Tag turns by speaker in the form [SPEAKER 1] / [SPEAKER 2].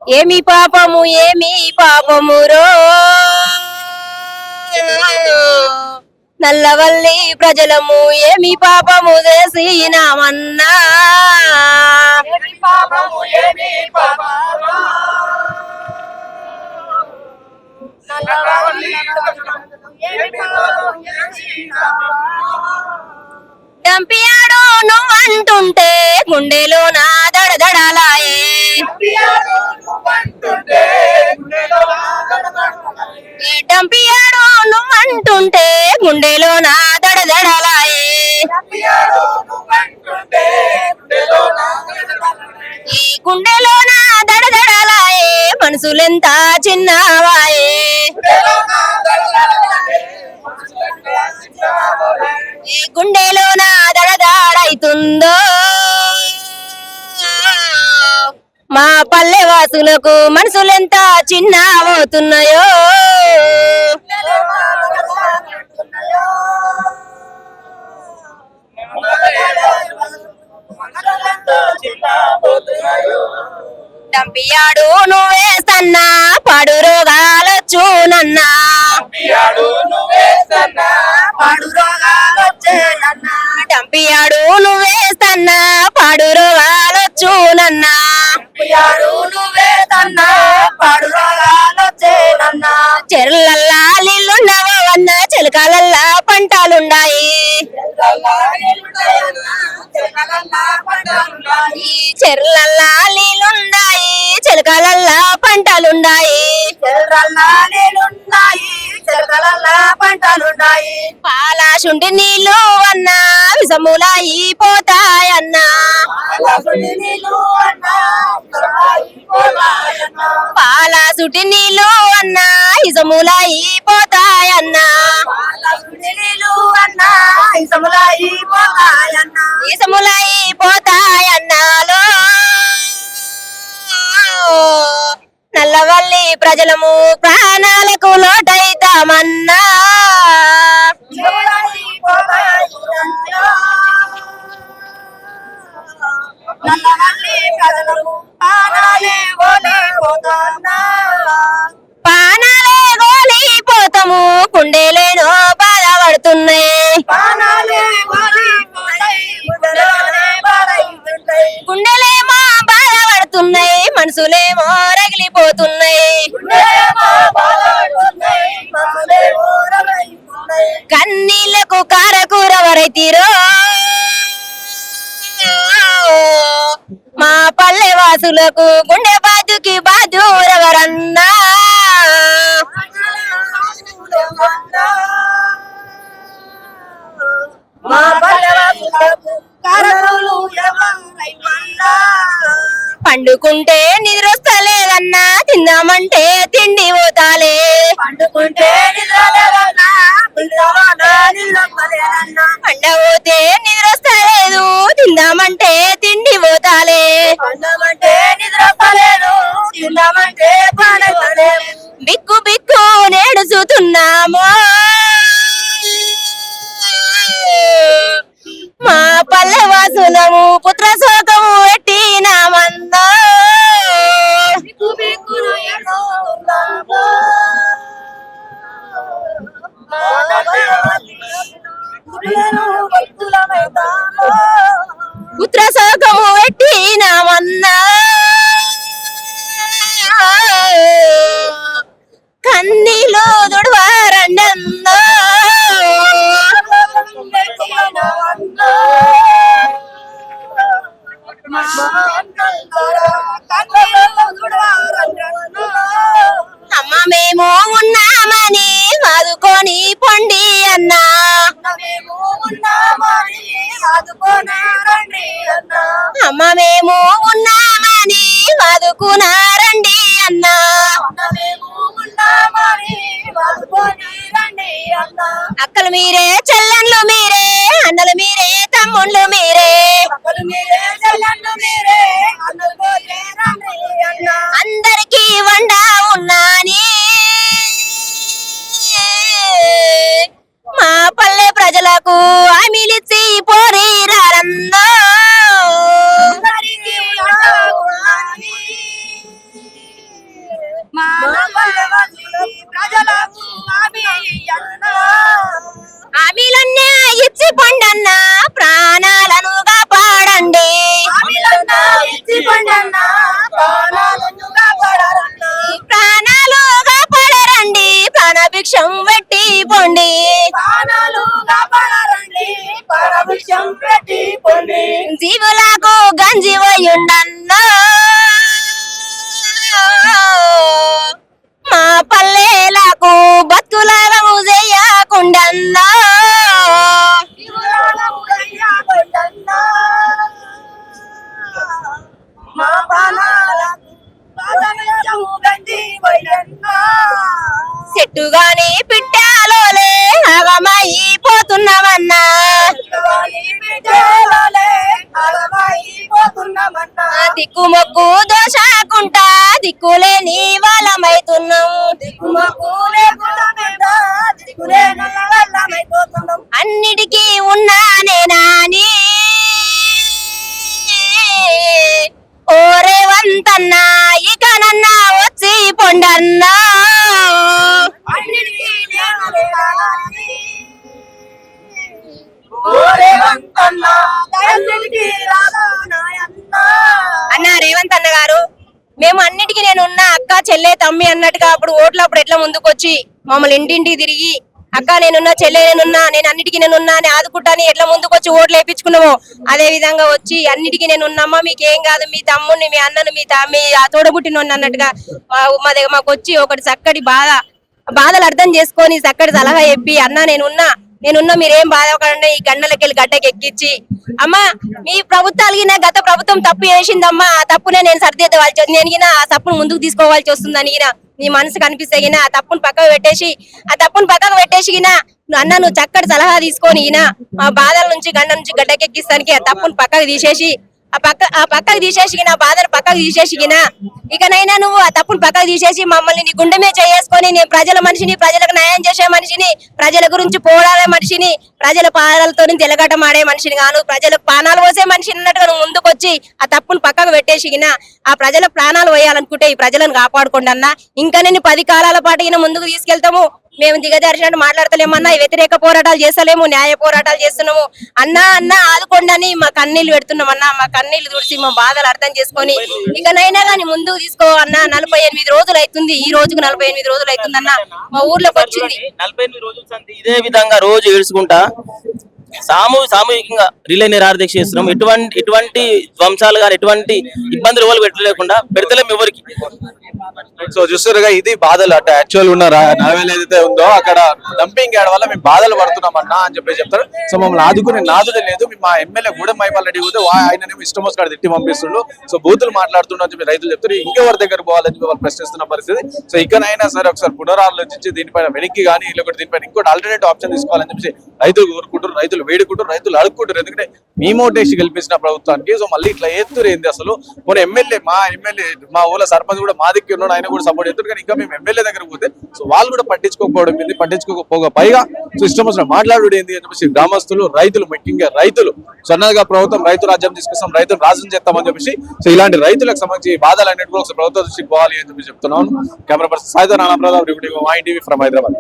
[SPEAKER 1] ఏమి పాపము ఏమి పాపమురో నల్లవల్లి ప్రజలము ఏమి పాపము చేసినామన్నా డంపియాడు నువ్వంటుంటే గుండెలో నా దడదడలాయే డంపియాడు నువ్వంటుంటే గుండెలో నా దడదడలాయే ఈ గుండెలో నా దడదడలాయే మనసులెంత చిన్నవాయే ఈ గుండెలో నా దడదాడైతుందో మా పల్లె వాసులకు మనసులెంత చిన్న అవుతున్నాయో డంపియాడు నువ్వేస్తన్నా పాడు రోగాలొచ్చునన్నా డంపియాడు నువ్వేస్తన్నా పాడు రోగాలొచ్చునన్నా చెరులల్లా నీళ్ళున్నావో అన్న చిలకాలల్లా పంటలుండాయి చెరులల్లా నీళ్ళుండాయి చిలకాలల్లా పంటలుండాయి పాలాశుండి నీళ్ళు అన్నా విషములాయి పోతాయన్నా పాలాసుటి నీళ్ళు అన్నా ఇసములాయి పోతాయన్నా ఇసములాయి పోతాయన్నాలో నల్లవల్లి ప్రజలము ప్రాణాలకు లోటైతామన్నా పానాలే గోలిపోతాము కుండేలేనో బాధపడుతున్నాయి గుండెలేమో బాధపడుతున్నాయి మనసులేమో రగిలిపోతున్నాయి కన్నీళ్లకు కారకూరవరైతీరో మా పల్లె వాసులకు గుండె బాదుకి బాదూరెవరన్నా పండుకుంటే నిద్రొస్తలేదన్నా తిందామంటే తిండి పోతాలే పండబోతే నిద్రొస్తలేదు తిందామంటే తిండి పోతాలే బిక్కు బిక్కు నేడుచుతున్నామో మా పల్లె వాసులము పుత్ర శోకము పెట్టినామన్నా పుత్ర శోకము పెట్టినామన్నా కన్నీలో దుడవారండన్నా అమ్మ మేము ఉన్నామని ఆదుకొని పొండి అన్నా అమ్మ మేము ఉన్నామని ఆదుకున్నారండి అన్నా అక్కలు మీరే చెల్లెళ్ళు మీరే అన్నలు మీరే తమ్ముళ్ళు మీరే అందరికీ వండా ఉన్నాని మా పల్లె ప్రజలకు హామీలిచ్చి పోరీరారన్నా చెట్టు గాని పిట్టాలోలే ఆగమాయి పోతున్నామన్నా దిక్కుమొక్కు దోషాకుంటా దిక్కులేని వాళ్ళమైతున్నాం అన్నిటికీ ఉన్నా నేనాని ఓ రేవంతన్నా ఇక నన్నా వచ్చి పొండన్నా అన్న రేవంత్ అన్న గారు మేము అన్నిటికీ నేనున్నా అక్క చెల్లె తమ్మి అన్నట్టుగా అప్పుడు ఓట్లప్పుడు ఎట్లా ముందుకొచ్చి మమ్మల్ని ఇంటింటికి తిరిగి అక్క నేనున్నా చెల్లె నేనున్నా నేను అన్నిటికీ నేనున్నా అని ఆదుకుంటాని ఎట్లా ముందుకొచ్చి ఓట్లు వేయించుకున్నామో అదే విధంగా వచ్చి అన్నిటికీ నేనున్నామా మీకేం కాదు మీ తమ్ముడిని మీ అన్నను మీ తోడబుట్టినోడిని అన్నట్టుగా మాకు వచ్చి ఒకటి చక్కటి బాధలు అర్థం చేసుకొని చక్కటి సలహా చెప్పి అన్న నేనున్నా మీరేం బాధపడండి ఈ గండలకెళ్ళి గడ్డకి ఎక్కించి అమ్మా మీ ప్రభుత్వాలకి గత ప్రభుత్వం తప్పు చేసిందమ్మా ఆ తప్పునే నేను సరిదిద్దవలసి నేను ఆ తప్పును ముందుకు తీసుకోవాల్సి వస్తుందని నీ మనసు కనిపిస్తే ఆ తప్పును పక్కకు పెట్టేసి అన్న నువ్వు చక్కటి సలహా తీసుకొని మా బాధల నుంచి గండ నుంచి గడ్డకెక్కిస్తానికి ఆ తప్పును పక్కకు తీసేసి పక్కకు తీసేసి నా బాధను పక్కకు తీసేసి ఇకనైనా నువ్వు ఆ తప్పును పక్కకు తీసేసి మమ్మల్ని నీ గుండె మీద చేసుకొని నేను ప్రజల మనిషిని ప్రజలకు న్యాయం చేసే మనిషిని ప్రజల గురించి పోరాడే మనిషిని ప్రజల పాదాలతో జలగటం ఆడే మనిషిని గాను ప్రజలకు ప్రాణాలు పోసే మనిషిని అన్నట్టుగా నువ్వు ముందుకొచ్చి ఆ తప్పును పక్కకు పెట్టేసి ఆ ప్రజల ప్రాణాలు పోయాలనుకుంటే ఈ ప్రజలను కాపాడుకోండి అన్న ఇంకా నేను 10 కాలాల పాటు ముందుకు తీసుకెళ్తాము మేము దిగజారినట్టు మాట్లాడతలేమన్నా వ్యతిరేక పోరాటాలు చేస్తలేము న్యాయ పోరాటాలు చేస్తున్నాము అన్న ఆదుకోండి అని మా కన్నీళ్లు పెడుతున్నాం అన్న మా కన్నీళ్లు తుడిచి మా బాధలు అర్థం చేసుకొని ఇకనైనా గానీ ముందుకు తీసుకో అన్న 48 రోజులు అవుతుంది ఈ రోజుకు 48 రోజులు అవుతుంది అన్న మా ఊర్లోకి వచ్చింది
[SPEAKER 2] 48 రోజులు ఇదే విధంగా రోజు ఏడ్చుకుంటా సామూహికంగా రిలే నిరాదీక్ష చేస్తున్నాం ఎటువంటి ధ్వంసాలు కానీ ఎటువంటి ఇబ్బందులు ఎవరు పెట్టలేకుండా పెడతలేము ఎవరికి.
[SPEAKER 3] సో చూస్తారుగా ఇది బాధలు అంటే యాక్చువల్ ఉన్న నలవేలు ఏదైతే ఉందో అక్కడ డంపింగ్ యార్డ్ వల్ల మేము బాధలు పడుతున్నామన్నా అని చెప్పి చెప్తారు. సో మమ్మల్ని ఆదుకునే నాదుడే లేదు. మా ఎమ్మెల్యే గూడెం మైపాల్ రెడ్డి పోతే ఆయననేమో ఇష్టం వస్తాడు తిట్టి పంపిస్తుండ్రు. సో బూతులు మాట్లాడుతుండ్రు అని చెప్పి రైతులు చెప్తారు. ఇంకెవరి దగ్గర పోవాలని చెప్పి వాళ్ళు ప్రశ్నిస్తున్న పరిస్థితి. సో ఇకనైనా సరే ఒకసారి పునరాలోచించి దీనిపైన వెనక్కి కానీ లేకపోతే దీనిపైన ఇంకోటి ఆల్టర్నేటివ్ ఆప్షన్ తీసుకోవాలని చెప్పి రైతులు కోరుకుంటారు, రైతులు వేడుకుంటారు, రైతులు అడుక్కుంటారు. ఎందుకంటే మేము ఓటేసి గెలిపించిన ప్రభుత్వానికి సో మళ్ళీ ఇట్లా ఎత్తురు ఏంది అసలు. మన ఎమ్మెల్యే మా ఊళ్ళో సర్పంచ్ కూడా మా దిక్కు ఉన్నాడు, ఆయన కూడా సపోర్ట్ చేస్తారు. కానీ ఇంకా మేము ఎమ్మెల్యే దగ్గర పోతే సో వాళ్ళు కూడా పట్టించుకోకపోవడం ఏంది, పట్టించుకోకపోగా పైగా సో ఇష్టం వచ్చిన మాట్లాడు ఏంది అని చెప్పేసి గ్రామస్తులు రైతులు ముఖ్యంగా రైతులు సన్నగా ప్రభుత్వం రైతు రాజ్యం తీసుకొస్తాం, రైతులు రాజ్యం చేస్తామని చెప్పేసి సో ఇలాంటి రైతులకు సంబంధించి బాధలు అనేవి కూడా ప్రభుత్వ దృష్టికి పోవాలి అని చెప్పి చెప్తున్నాను. కెమెరా పర్సన్ సాయిధర్ నానా ప్రతాప్, మా ఇంటివి ఫ్రమ్ హైదరాబాద్.